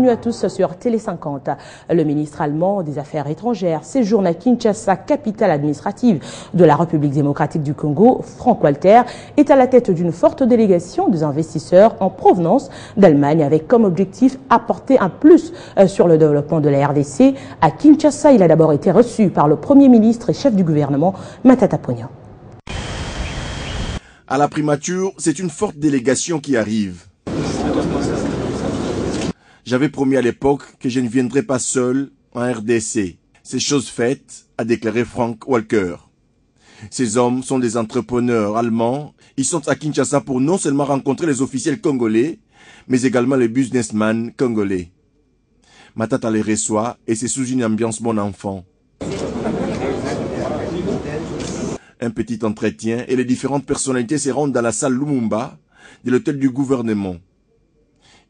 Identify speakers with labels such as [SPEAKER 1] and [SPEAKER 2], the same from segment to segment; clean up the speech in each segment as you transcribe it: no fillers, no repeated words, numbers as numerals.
[SPEAKER 1] Bienvenue à tous sur Télé 50. Le ministre allemand des Affaires étrangères séjourne à Kinshasa, capitale administrative de la République démocratique du Congo. Frank-Walter est à la tête d'une forte délégation des investisseurs en provenance d'Allemagne avec comme objectif apporter un plus sur le développement de la RDC. À Kinshasa, il a d'abord été reçu par le Premier ministre et chef du gouvernement, Matata Ponyo.
[SPEAKER 2] À la primature, c'est une forte délégation qui arrive. J'avais promis à l'époque que je ne viendrais pas seul en RDC. C'est chose faite, a déclaré Frank Walter. Ces hommes sont des entrepreneurs allemands. Ils sont à Kinshasa pour non seulement rencontrer les officiels congolais, mais également les businessmen congolais. Matata les reçoit et c'est sous une ambiance bon enfant. Un petit entretien et les différentes personnalités se rendent dans la salle Lumumba de l'hôtel du gouvernement.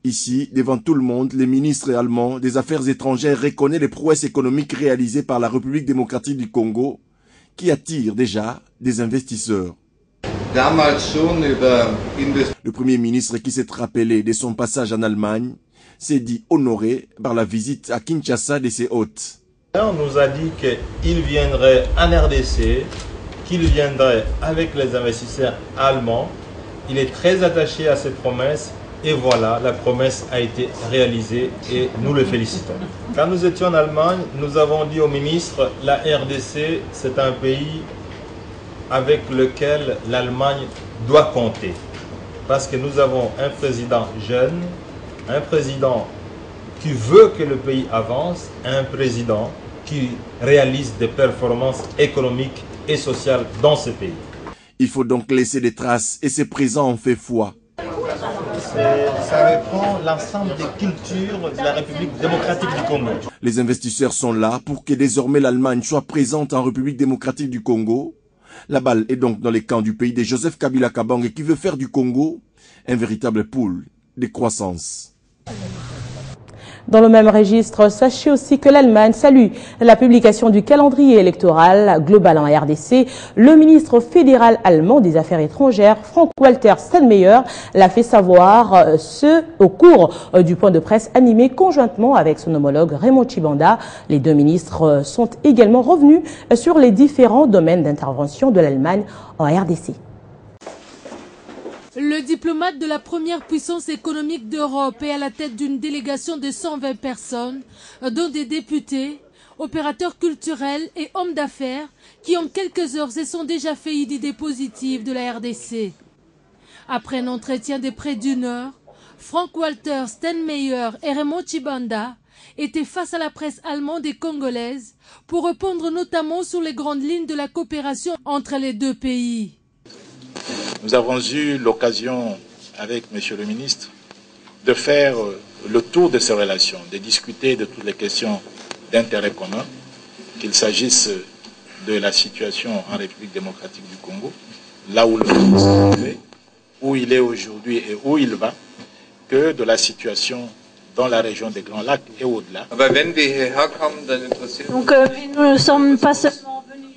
[SPEAKER 2] Ici, devant tout le monde, le ministre allemand des Affaires étrangères reconnaît les prouesses économiques réalisées par la République démocratique du Congo, qui attire déjà des investisseurs. Le Premier ministre, qui s'est rappelé de son passage en Allemagne, s'est dit honoré par la visite à Kinshasa de ses hôtes.
[SPEAKER 3] On nous a dit qu'il viendrait en RDC, qu'il viendrait avec les investisseurs allemands. Il est très attaché à cette promesse. Et voilà, la promesse a été réalisée et nous le félicitons. Quand nous étions en Allemagne, nous avons dit au ministre, la RDC, c'est un pays avec lequel l'Allemagne doit compter. Parce que nous avons un président jeune, un président qui veut que le pays avance, un président qui réalise des performances économiques et sociales dans ce pays.
[SPEAKER 2] Il faut donc laisser des traces et c'est présent en fait foi.
[SPEAKER 3] Ça reprend l'ensemble des cultures de la République démocratique du Congo.
[SPEAKER 2] Les investisseurs sont là pour que désormais l'Allemagne soit présente en République démocratique du Congo. La balle est donc dans les camps du pays de Joseph Kabila Kabange qui veut faire du Congo un véritable pôle de croissance.
[SPEAKER 1] Dans le même registre, sachez aussi que l'Allemagne salue la publication du calendrier électoral global en RDC. Le ministre fédéral allemand des Affaires étrangères, Frank-Walter Steinmeier, l'a fait savoir au cours du point de presse animé conjointement avec son homologue Raymond Tshibanda. Les deux ministres sont également revenus sur les différents domaines d'intervention de l'Allemagne en RDC.
[SPEAKER 4] Le diplomate de la première puissance économique d'Europe est à la tête d'une délégation de 120 personnes, dont des députés, opérateurs culturels et hommes d'affaires qui en quelques heures se sont déjà fait une idée positive de la RDC. Après un entretien de près d'une heure, Frank-Walter Steinmeier et Raymond Tshibanda étaient face à la presse allemande et congolaise pour répondre notamment sur les grandes lignes de la coopération entre les deux pays.
[SPEAKER 5] Nous avons eu l'occasion, avec M. le ministre, de faire le tour de ces relations, de discuter de toutes les questions d'intérêt commun, qu'il s'agisse de la situation en République démocratique du Congo, là où le ministre est, où il est aujourd'hui et où il va, que de la situation dans la région des Grands Lacs et au-delà.
[SPEAKER 6] Donc nous ne sommes pas seulement venus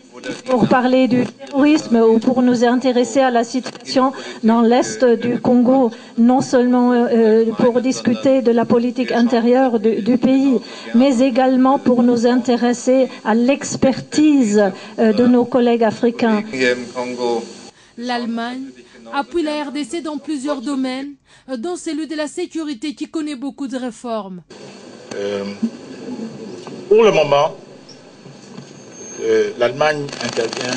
[SPEAKER 6] pour parler du terrorisme ou pour nous intéresser à la situation dans l'est du Congo, non seulement pour discuter de la politique intérieure du pays, mais également pour nous intéresser à l'expertise de nos collègues africains.
[SPEAKER 4] L'Allemagne appuie la RDC dans plusieurs domaines, dont celui de la sécurité qui connaît beaucoup de réformes.
[SPEAKER 5] Pour le moment, l'Allemagne intervient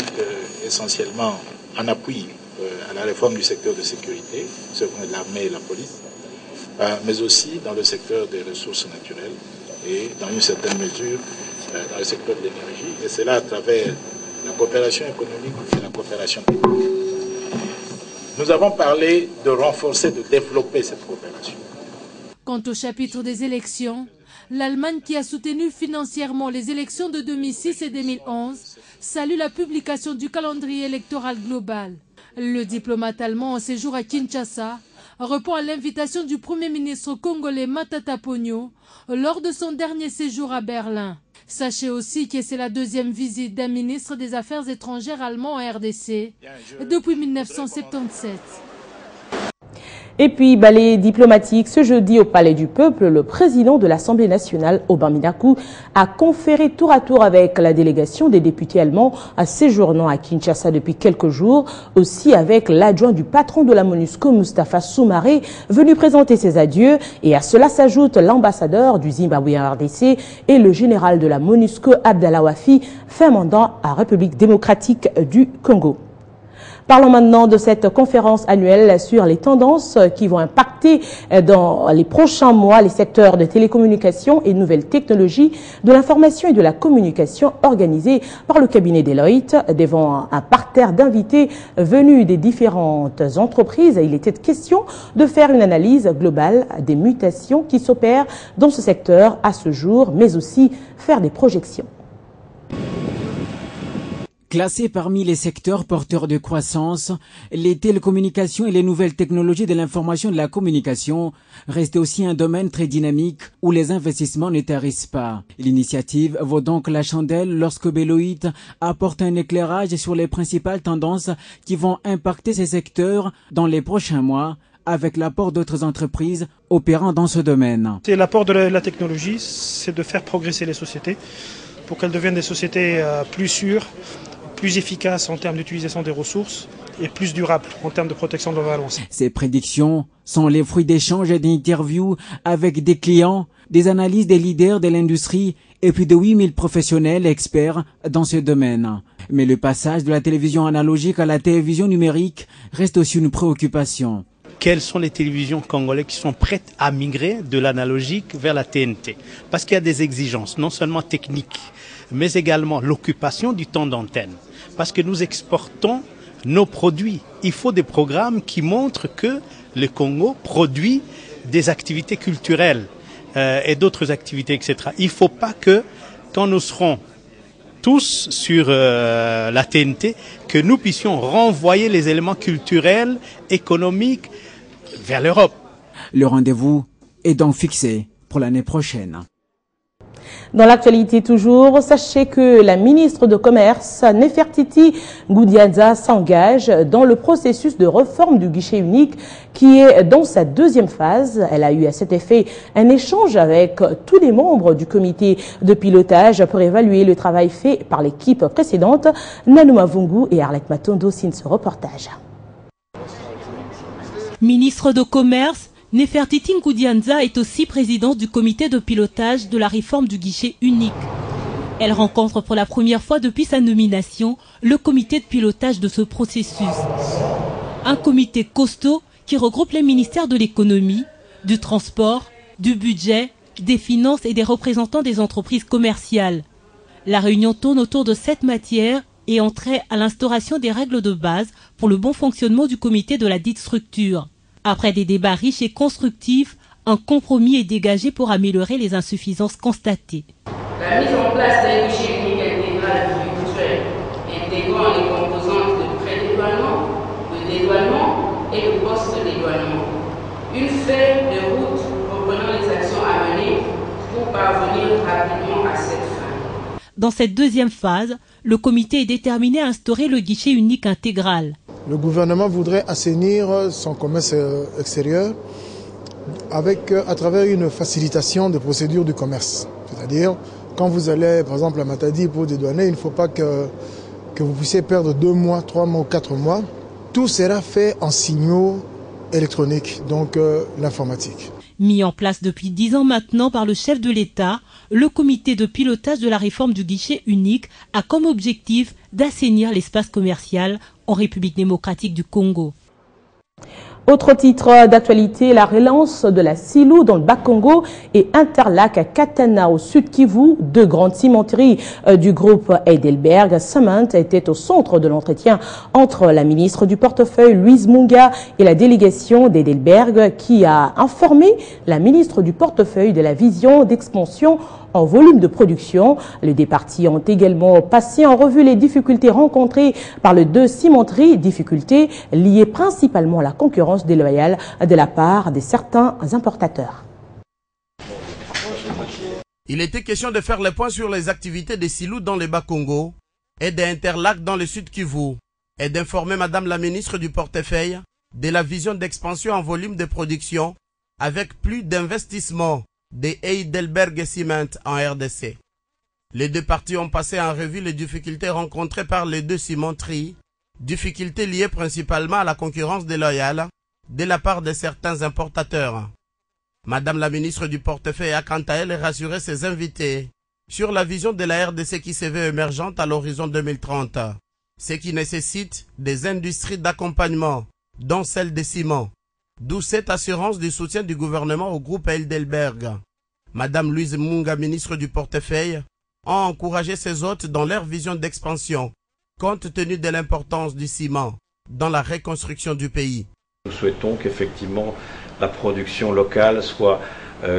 [SPEAKER 5] essentiellement en appui à la réforme du secteur de sécurité, de l'armée et la police, mais aussi dans le secteur des ressources naturelles et dans une certaine mesure dans le secteur de l'énergie, et c'est là à travers la coopération économique et la coopération technique. Nous avons parlé de renforcer, de développer cette coopération.
[SPEAKER 4] Quant au chapitre des élections, l'Allemagne, qui a soutenu financièrement les élections de 2006 et 2011, salue la publication du calendrier électoral global. Le diplomate allemand en séjour à Kinshasa répond à l'invitation du Premier ministre congolais Matata Ponyo lors de son dernier séjour à Berlin. Sachez aussi que c'est la deuxième visite d'un ministre des Affaires étrangères allemand en RDC depuis 1977.
[SPEAKER 1] Et puis, balai diplomatique, ce jeudi au Palais du Peuple, le président de l'Assemblée nationale, Aubin Minakou, a conféré tour à tour avec la délégation des députés allemands séjournant à Kinshasa depuis quelques jours, aussi avec l'adjoint du patron de la MONUSCO, Moustapha Soumaré, venu présenter ses adieux. Et à cela s'ajoute l'ambassadeur du Zimbabwe en RDC et le général de la MONUSCO, Abdallah Wafi, fait mandat à République démocratique du Congo. Parlons maintenant de cette conférence annuelle sur les tendances qui vont impacter dans les prochains mois les secteurs de télécommunications et nouvelles technologies, de l'information et de la communication organisée par le cabinet Deloitte devant un parterre d'invités venus des différentes entreprises. Il était question de faire une analyse globale des mutations qui s'opèrent dans ce secteur à ce jour, mais aussi faire des projections.
[SPEAKER 7] Classés parmi les secteurs porteurs de croissance, les télécommunications et les nouvelles technologies de l'information et de la communication restent aussi un domaine très dynamique où les investissements ne tarissent pas. L'initiative vaut donc la chandelle lorsque Deloitte apporte un éclairage sur les principales tendances qui vont impacter ces secteurs dans les prochains mois, avec l'apport d'autres entreprises opérant dans ce domaine.
[SPEAKER 8] L'apport de la technologie, c'est de faire progresser les sociétés pour qu'elles deviennent des sociétés plus sûres, plus efficaces en termes d'utilisation des ressources et plus durables en termes de protection de l'environnement.
[SPEAKER 7] Ces prédictions sont les fruits d'échanges et d'interviews avec des clients, des analyses des leaders de l'industrie et plus de 8000 professionnels experts dans ce domaine. Mais le passage de la télévision analogique à la télévision numérique reste aussi une préoccupation.
[SPEAKER 9] Quelles sont les télévisions congolaises qui sont prêtes à migrer de l'analogique vers la TNT? Parce qu'il y a des exigences, non seulement techniques, mais également l'occupation du temps d'antenne. Parce que nous exportons nos produits. Il faut des programmes qui montrent que le Congo produit des activités culturelles et d'autres activités, etc. Il ne faut pas que, quand nous serons tous sur la TNT, que nous puissions renvoyer les éléments culturels, économiques vers l'Europe.
[SPEAKER 7] Le rendez-vous est donc fixé pour l'année prochaine.
[SPEAKER 1] Dans l'actualité toujours, sachez que la ministre de Commerce, Nefertiti Ngoudiaza, s'engage dans le processus de réforme du guichet unique qui est dans sa deuxième phase. Elle a eu à cet effet un échange avec tous les membres du comité de pilotage pour évaluer le travail fait par l'équipe précédente. Nanouma Vungu et Arlette Matondo signent ce reportage.
[SPEAKER 10] Ministre de Commerce, Nefertiti Ngoudiaza est aussi présidente du comité de pilotage de la réforme du guichet unique. Elle rencontre pour la première fois depuis sa nomination le comité de pilotage de ce processus. Un comité costaud qui regroupe les ministères de l'économie, du transport, du budget, des finances et des représentants des entreprises commerciales. La réunion tourne autour de 7 matières et en trait à l'instauration des règles de base pour le bon fonctionnement du comité de la dite structure. Après des débats riches et constructifs, un compromis est dégagé pour améliorer les insuffisances constatées.
[SPEAKER 11] La mise en place d'un guichet unique intégral virtuel intégrant les composantes de pré-dédouanement, de dédouanement et de post-dédouanement. Une feuille de route reprenant les actions à mener pour parvenir rapidement à cette fin.
[SPEAKER 10] Dans cette deuxième phase, le comité est déterminé à instaurer le guichet unique intégral.
[SPEAKER 12] Le gouvernement voudrait assainir son commerce extérieur à travers une facilitation des procédures du commerce. C'est-à-dire, quand vous allez, par exemple, à Matadi pour dédouaner, il ne faut pas que vous puissiez perdre 2 mois, 3 mois ou 4 mois. Tout sera fait en signaux électroniques, donc l'informatique.
[SPEAKER 10] Mis en place depuis 10 ans maintenant par le chef de l'État, le comité de pilotage de la réforme du guichet unique a comme objectif d'assainir l'espace commercial en République démocratique du Congo.
[SPEAKER 1] Autre titre d'actualité, la relance de la Silou dans le Bas-Congo et Interlac à Katana au sud Kivu. 2 grandes cimenteries du groupe Heidelberg Cement étaient au centre de l'entretien entre la ministre du portefeuille Louise Munga et la délégation d'Heidelberg qui a informé la ministre du portefeuille de la vision d'expansion en volume de production. Les deux parties ont également passé en revue les difficultés rencontrées par les 2 cimenteries, difficultés liées principalement à la concurrence déloyale de la part de certains importateurs.
[SPEAKER 13] Il était question de faire le point sur les activités des Silou dans le Bas-Congo et d'Interlac dans le Sud Kivu et d'informer Madame la ministre du portefeuille de la vision d'expansion en volume de production avec plus d'investissements des Heidelberg Cement en RDC. Les deux parties ont passé en revue les difficultés rencontrées par les deux cimenteries, difficultés liées principalement à la concurrence déloyale de la part de certains importateurs. Madame la ministre du Portefeuille a quant à elle rassuré ses invités sur la vision de la RDC qui se veut émergente à l'horizon 2030, ce qui nécessite des industries d'accompagnement, dont celle des ciments, d'où cette assurance du soutien du gouvernement au groupe Heidelberg. Madame Louise Munga, ministre du Portefeuille, a encouragé ses hôtes dans leur vision d'expansion, compte tenu de l'importance du ciment dans la reconstruction du pays.
[SPEAKER 14] Nous souhaitons qu'effectivement la production locale soit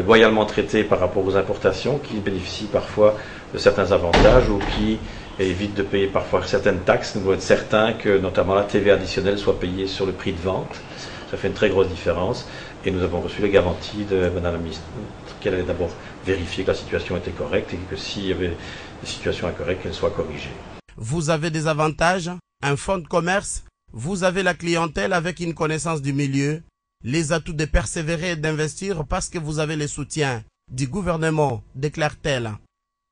[SPEAKER 14] loyalement traitée par rapport aux importations qui bénéficient parfois de certains avantages ou qui évitent de payer parfois certaines taxes. Nous voulons être certains que notamment la TVA additionnelle soit payée sur le prix de vente. Ça fait une très grosse différence et nous avons reçu les garanties de Madame la ministre qu'elle allait d'abord vérifier que la situation était correcte et que s'il y avait des situations incorrectes, qu'elles soient corrigées.
[SPEAKER 13] Vous avez des avantages, un fonds de commerce, vous avez la clientèle avec une connaissance du milieu, les atouts de persévérer et d'investir parce que vous avez le soutien du gouvernement, déclare-t-elle.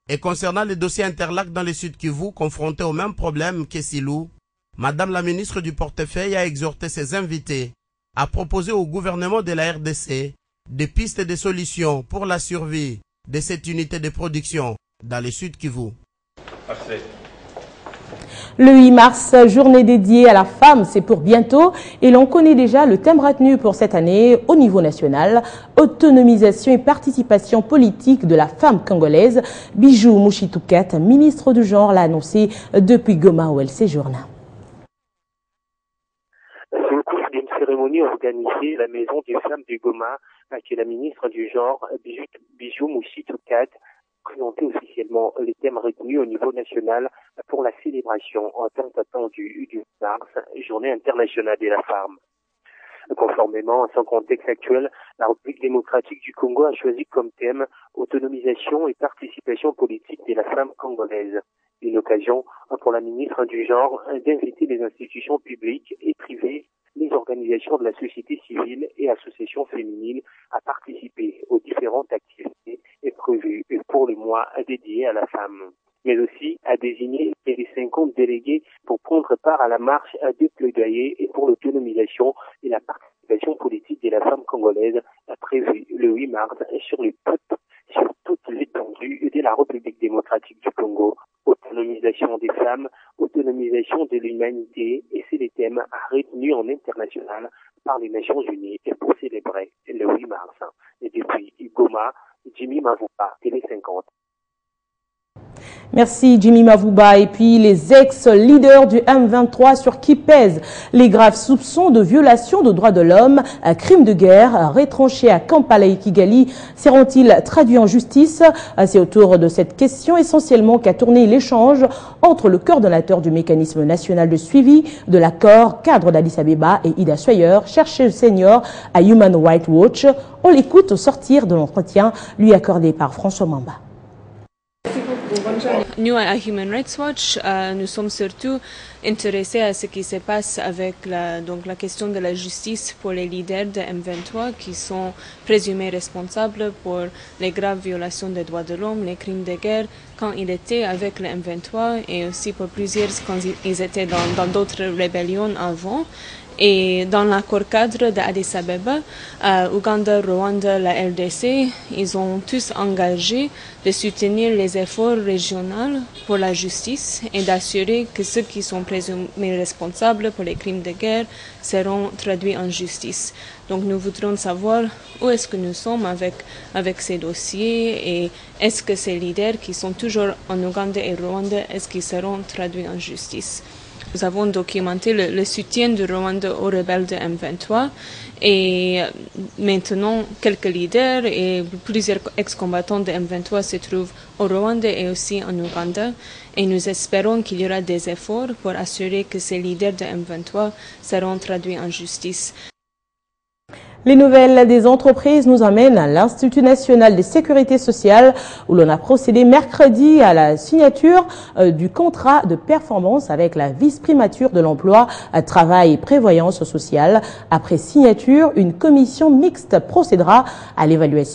[SPEAKER 13] Et concernant les dossiers Interlac dans le Sud Kivu, confrontés au même problème que Silou, Madame la ministre du Portefeuille a exhorté ses invités à proposer au gouvernement de la RDC des pistes et des solutions pour la survie de cette unité de production dans le Sud Kivu.
[SPEAKER 14] Parfait.
[SPEAKER 1] Le 8 mars, journée dédiée à la femme, c'est pour bientôt et l'on connaît déjà le thème retenu pour cette année au niveau national, autonomisation et participation politique de la femme congolaise. Bijou Mouchitoukat, ministre du genre, l'a annoncé depuis Goma où elle séjourne.
[SPEAKER 15] Sous le cours d'une cérémonie organisée à la Maison des femmes du Goma, qui est la ministre du genre, Bijou Mouchitoukat, présenter officiellement les thèmes retenus au niveau national pour la célébration en tant attendue du mars, journée internationale de la femme. Conformément à son contexte actuel, la République démocratique du Congo a choisi comme thème autonomisation et participation politique de la femme congolaise. Une occasion pour la ministre du genre d'inviter les institutions publiques et privées, les organisations de la société civile et associations féminines à participer aux différentes activités prévues pour le mois dédié à la femme, mais aussi à désigner les 50 délégués pour prendre part à la marche de plaidoyer et pour l'autonomisation et la participation politique de la femme congolaise prévue le 8 mars sur toute l'étendue de la République démocratique du Congo. Autonomisation des femmes, autonomisation de l'humanité, et c'est les thèmes retenus en international par les Nations Unies et pour célébrer le 8 mars. Et depuis Goma, Jimmy Mavouba, Télé 50.
[SPEAKER 1] Merci Jimmy Mavouba. Et puis les ex-leaders du M23 sur qui pèsent les graves soupçons de violation de droits de l'homme, crimes de guerre, retranchés à Kampala et Kigali, seront-ils traduits en justice? C'est autour de cette question essentiellement qu'a tourné l'échange entre le coordonnateur du mécanisme national de suivi de l'accord cadre d'Addis Abeba et Ida Sawyer, chercheuse senior à Human Rights Watch. On l'écoute au sortir de l'entretien lui accordé par François Mamba.
[SPEAKER 16] Nous, à Human Rights Watch, nous sommes surtout intéressés à ce qui se passe avec la question de la justice pour les leaders de M23 qui sont présumés responsables pour les graves violations des droits de l'homme, les crimes de guerre quand ils étaient avec le M23 et aussi pour plusieurs quand ils étaient dans d'autres rébellions avant. Et dans l'accord cadre d'Addis Abeba, Ouganda, Rwanda, la RDC, ils ont tous engagé de soutenir les efforts régionaux pour la justice et d'assurer que ceux qui sont présumés responsables pour les crimes de guerre seront traduits en justice. Donc nous voudrons savoir où est-ce que nous sommes avec ces dossiers et est-ce que ces leaders qui sont toujours en Ouganda et Rwanda, est-ce qu'ils seront traduits en justice. Nous avons documenté le soutien du Rwanda aux rebelles de M23 et maintenant quelques leaders et plusieurs ex-combattants de M23 se trouvent au Rwanda et aussi en Ouganda et nous espérons qu'il y aura des efforts pour assurer que ces leaders de M23 seront traduits en justice.
[SPEAKER 1] Les nouvelles des entreprises nous emmènent à l'Institut national de sécurité sociale où l'on a procédé mercredi à la signature du contrat de performance avec la vice-primature de l'emploi, travail et prévoyance sociale. Après signature, une commission mixte procédera à l'évaluation.